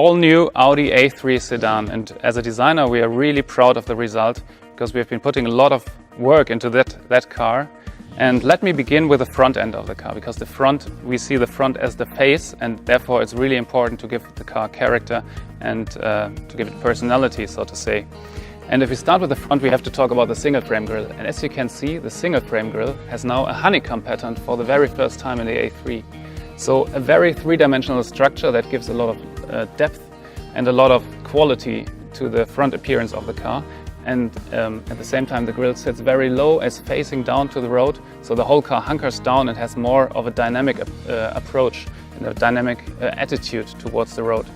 all-new Audi A3 Sedan, and as a designer we are really proud of the result because we have been putting a lot of work into that car. And let me begin with the front end of the car, because we see the front as the face, and therefore it's really important to give the car character and to give it personality, so to say. And if we start with the front, we have to talk about the single frame grille. And as you can see, the single frame grille has now a honeycomb pattern for the very first time in the A3. So a very three-dimensional structure that gives a lot of depth and a lot of quality to the front appearance of the car. And at the same time the grille sits very low as facing down to the road, so the whole car hunkers down and has more of a dynamic approach and a dynamic attitude towards the road.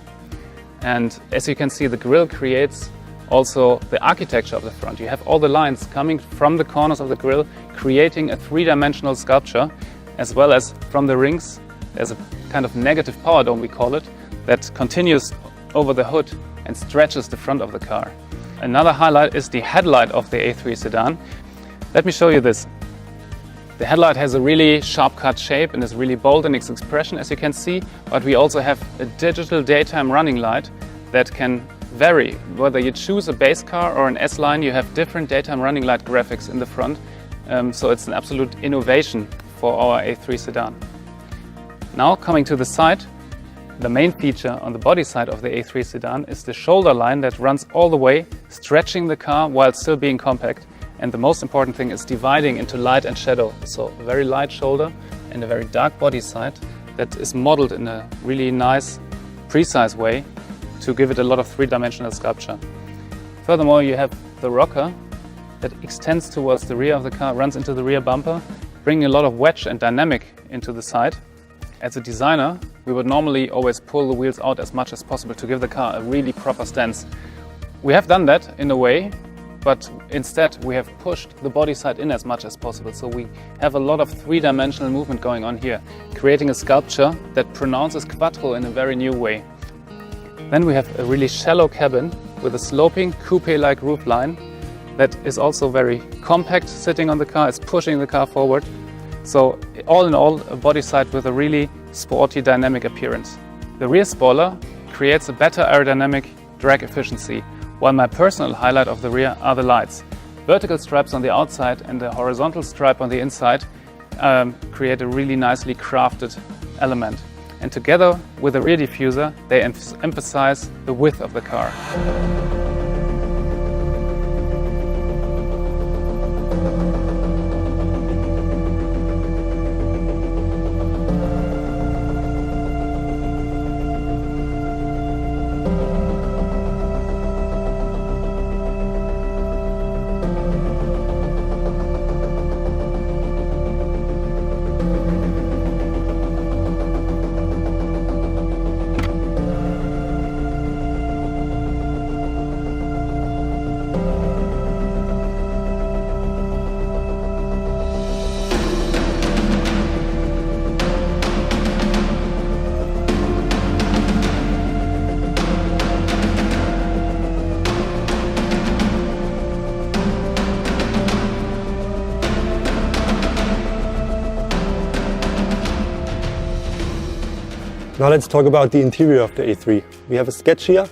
And as you can see, the grille creates also the architecture of the front. You have all the lines coming from the corners of the grille, creating a three-dimensional sculpture, as well as from the rings. There's a kind of negative power dome, we call it, that continues over the hood and stretches the front of the car. Another highlight is the headlight of the A3 Sedan. Let me show you this. The headlight has a really sharp-cut shape and is really bold in its expression, as you can see, but we also have a digital daytime running light that can vary. Whether you choose a base car or an S-Line, you have different daytime running light graphics in the front, so it's an absolute innovation for our A3 Sedan. Now coming to the side, the main feature on the body side of the A3 Sedan is the shoulder line that runs all the way, stretching the car while still being compact. And the most important thing is dividing into light and shadow. So a very light shoulder and a very dark body side that is modeled in a really nice, precise way to give it a lot of three-dimensional sculpture. Furthermore, you have the rocker that extends towards the rear of the car, runs into the rear bumper, bringing a lot of wedge and dynamic into the side. As a designer, we would normally always pull the wheels out as much as possible to give the car a really proper stance. We have done that in a way, but instead we have pushed the body side in as much as possible. So we have a lot of three-dimensional movement going on here, creating a sculpture that pronounces quattro in a very new way. Then we have a really shallow cabin with a sloping coupe-like roofline that is also very compact sitting on the car, it's pushing the car forward. So all in all, a body side with a really sporty dynamic appearance. The rear spoiler creates a better aerodynamic drag efficiency, while my personal highlight of the rear are the lights. Vertical stripes on the outside and the horizontal stripe on the inside create a really nicely crafted element. And together with the rear diffuser, they emphasize the width of the car. Now let's talk about the interior of the A3. We have a sketch here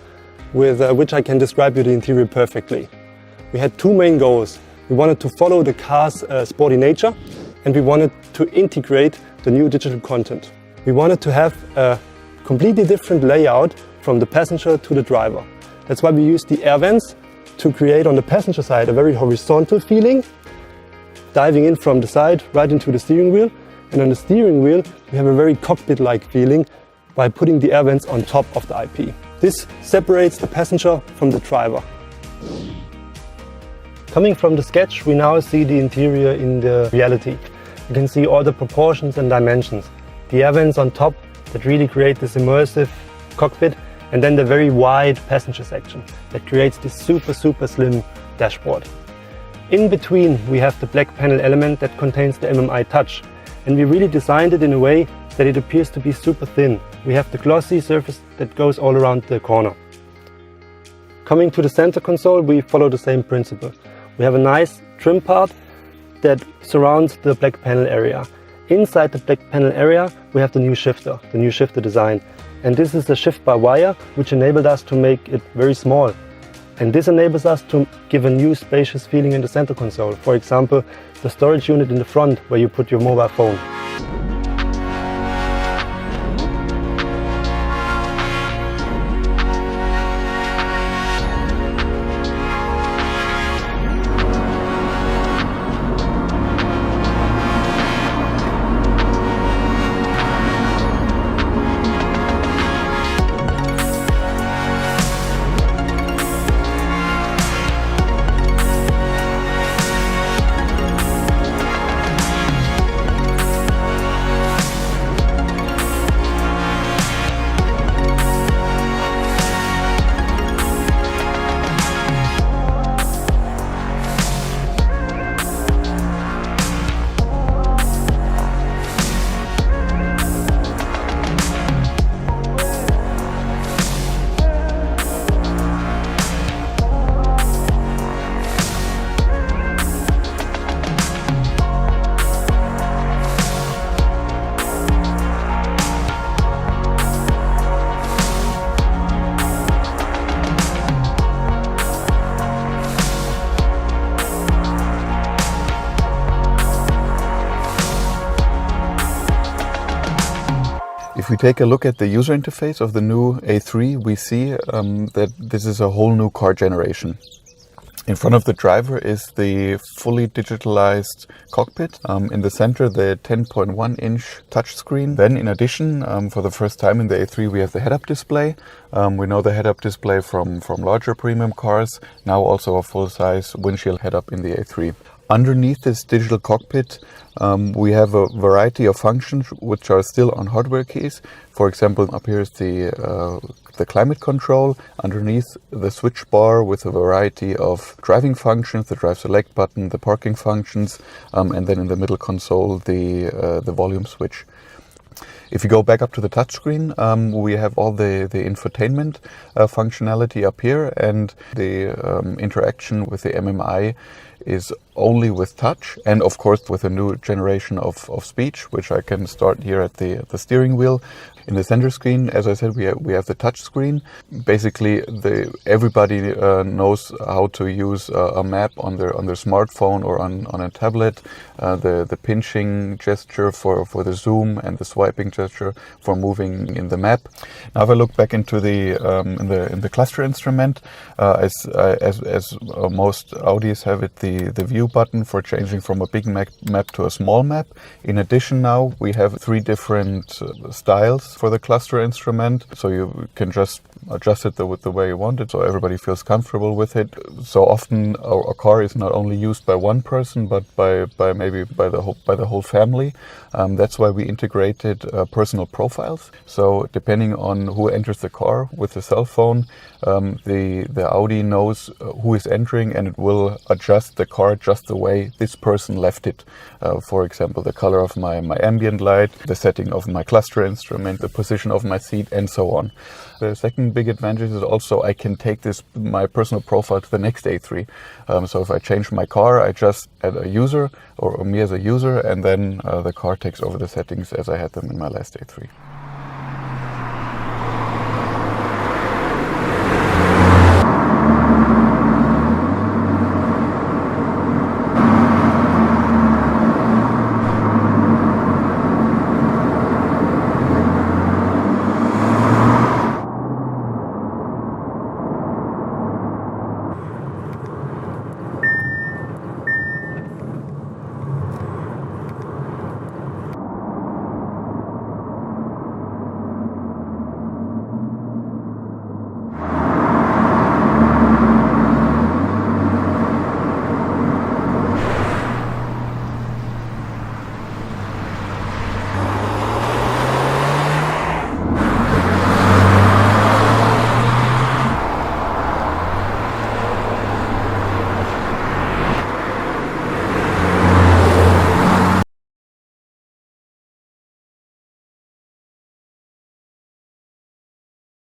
with which I can describe you the interior perfectly. We had two main goals. We wanted to follow the car's sporty nature, and we wanted to integrate the new digital content. We wanted to have a completely different layout from the passenger to the driver. That's why we used the air vents to create on the passenger side a very horizontal feeling, diving in from the side right into the steering wheel. And on the steering wheel we have a very cockpit-like feeling by putting the air vents on top of the IP. This separates the passenger from the driver. Coming from the sketch, we now see the interior in the reality. You can see all the proportions and dimensions. The air vents on top that really create this immersive cockpit, and then the very wide passenger section that creates this super slim dashboard. In between we have the black panel element that contains the MMI touch, and we really designed it in a way that it appears to be super thin. We have the glossy surface that goes all around the corner. Coming to the center console, we follow the same principle. We have a nice trim part that surrounds the black panel area. Inside the black panel area we have the new shifter design. And this is a shift by wire, which enabled us to make it very small. And this enables us to give a new spacious feeling in the center console. For example, the storage unit in the front where you put your mobile phone. If we take a look at the user interface of the new A3, we see that this is a whole new car generation. In front of the driver is the fully digitalized cockpit. In the center, the 10.1-inch touchscreen. Then, in addition, for the first time in the A3, we have the head-up display. We know the head-up display from larger premium cars. Now also a full-size windshield head-up in the A3. Underneath this digital cockpit, we have a variety of functions which are still on hardware keys. For example, up here is the climate control. Underneath, the switch bar with a variety of driving functions, the drive select button, the parking functions, and then in the middle console, the volume switch. If you go back up to the touchscreen, we have all the infotainment functionality up here, and the interaction with the MMI is only with touch, and of course with a new generation of speech, which I can start here at the steering wheel. In the center screen, as I said, we have the touch screen. Basically, everybody knows how to use a map on their smartphone or on a tablet. The pinching gesture for the zoom and the swiping gesture for moving in the map. Now, if I look back into in the cluster instrument, as most Audis have it, the view button for changing from a big map to a small map. In addition, now we have 3 different styles for the cluster instrument, so you can just adjust it the way you want it, so everybody feels comfortable with it. So often a car is not only used by one person, but by the whole family. That's why we integrated personal profiles. So depending on who enters the car with the cell phone, the Audi knows who is entering, and it will adjust the car just the way this person left it. For example, the color of my ambient light, the setting of my cluster instrument, the position of my seat, and so on. The second big advantage is also I can take my personal profile to the next A3. So if I change my car, I just add a user or me as a user, and then the car takes over the settings as I had them in my last A3.